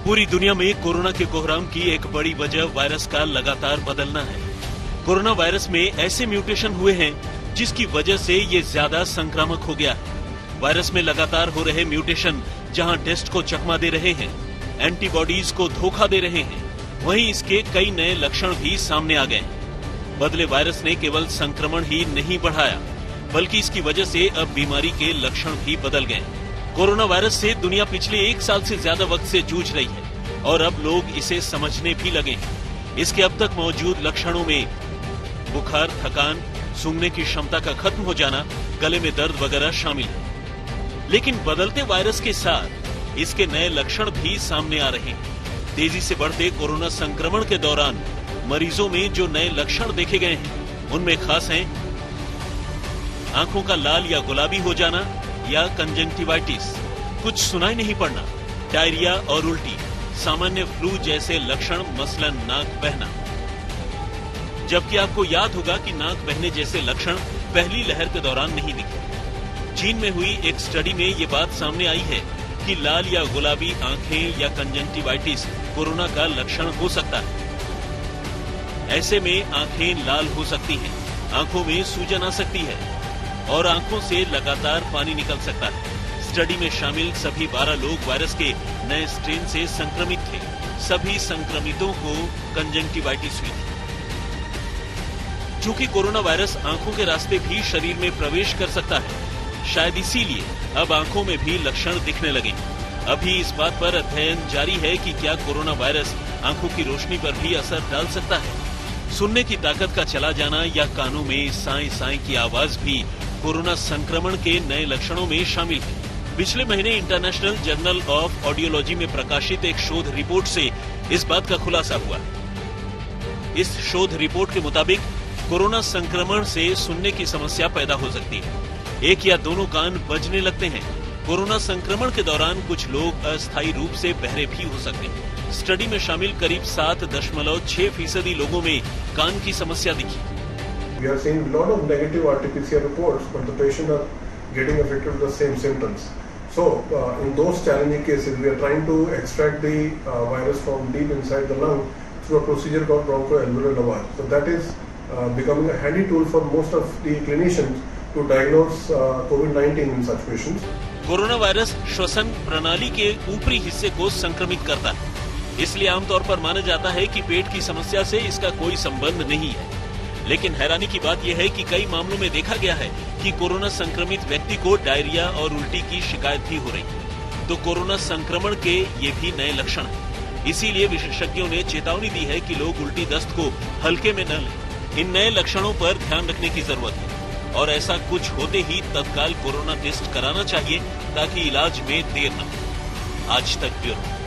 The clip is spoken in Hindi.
पूरी दुनिया में कोरोना के कोहराम की एक बड़ी वजह वायरस का लगातार बदलना है। कोरोना वायरस में ऐसे म्यूटेशन हुए हैं जिसकी वजह से ये ज्यादा संक्रामक हो गया है। वायरस में लगातार हो रहे म्यूटेशन जहां टेस्ट को चकमा दे रहे हैं, एंटीबॉडीज को धोखा दे रहे हैं, वहीं इसके कई नए लक्षण भी सामने आ गए। बदले वायरस ने केवल संक्रमण ही नहीं बढ़ाया, बल्कि इसकी वजह से अब बीमारी के लक्षण भी बदल गए। कोरोना वायरस से दुनिया पिछले 1 साल से ज्यादा वक्त से जूझ रही है और अब लोग इसे समझने भी लगे हैं। इसके अब तक मौजूद लक्षणों में बुखार, थकान, सूंघने की क्षमता का खत्म हो जाना, गले में दर्द वगैरह शामिल है। लेकिन बदलते वायरस के साथ इसके नए लक्षण भी सामने आ रहे हैं। तेजी से बढ़ते कोरोना संक्रमण के दौरान मरीजों में जो नए लक्षण देखे गए हैं, उनमें खास हैं आंखों का लाल या गुलाबी हो जाना या कंजंक्टिवाइटिस, कुछ सुनाई नहीं पड़ना, डायरिया और उल्टी, सामान्य फ्लू जैसे लक्षण, मसलन नाक बहना। जबकि आपको याद होगा कि नाक बहने जैसे लक्षण पहली लहर के दौरान नहीं दिखे। चीन में हुई एक स्टडी में ये बात सामने आई है कि लाल या गुलाबी आंखें या कंजंक्टिवाइटिस कोरोना का लक्षण हो सकता है। ऐसे में आंखें लाल हो सकती हैं, आंखों में सूजन आ सकती है और आंखों से लगातार पानी निकल सकता है। स्टडी में शामिल सभी 12 लोग वायरस के नए स्ट्रेन से संक्रमित थे। सभी संक्रमितों को कंजंक्टिवाइटिस हुई थी। चूंकि कोरोना वायरस आंखों के रास्ते भी शरीर में प्रवेश कर सकता है, शायद इसीलिए अब आंखों में भी लक्षण दिखने लगे। अभी इस बात पर अध्ययन जारी है कि क्या कोरोना वायरस आंखों की रोशनी पर भी असर डाल सकता है। सुनने की ताकत का चला जाना या कानों में साए साए की आवाज भी कोरोना संक्रमण के नए लक्षणों में शामिल है। पिछले महीने इंटरनेशनल जर्नल ऑफ ऑडियोलॉजी में प्रकाशित एक शोध रिपोर्ट से इस बात का खुलासा हुआ। इस शोध रिपोर्ट के मुताबिक कोरोना संक्रमण से सुनने की समस्या पैदा हो सकती है। एक या दोनों कान बजने लगते हैं। कोरोना संक्रमण के दौरान कुछ लोग अस्थायी रूप से बहरे भी हो सकते हैं। स्टडी में शामिल करीब 7.6% लोगों में कान की समस्या दिखी। We are seeing a lot of negative RT-PCR reports, but the patients are getting affected with the same symptoms. So, in those challenging cases, we are trying to extract the virus from deep inside the lung through a procedure called bronchoalveolar lavage. So that is becoming a handy tool for most of the clinicians to diagnose COVID-19 in such patients. Corona virus श्वसन प्रणाली के ऊपरी हिस्से को संक्रमित करता है, इसलिए आमतौर पर माना जाता है कि पेट की समस्या से इसका कोई संबंध नहीं है। लेकिन हैरानी की बात यह है कि कई मामलों में देखा गया है कि कोरोना संक्रमित व्यक्ति को डायरिया और उल्टी की शिकायत भी हो रही है। तो कोरोना संक्रमण के ये भी नए लक्षण हैं। इसीलिए विशेषज्ञों ने चेतावनी दी है कि लोग उल्टी दस्त को हल्के में न लें। इन नए लक्षणों पर ध्यान रखने की जरूरत है और ऐसा कुछ होते ही तत्काल कोरोना टेस्ट कराना चाहिए ताकि इलाज में देर न हो। आज तक ब्यूरो।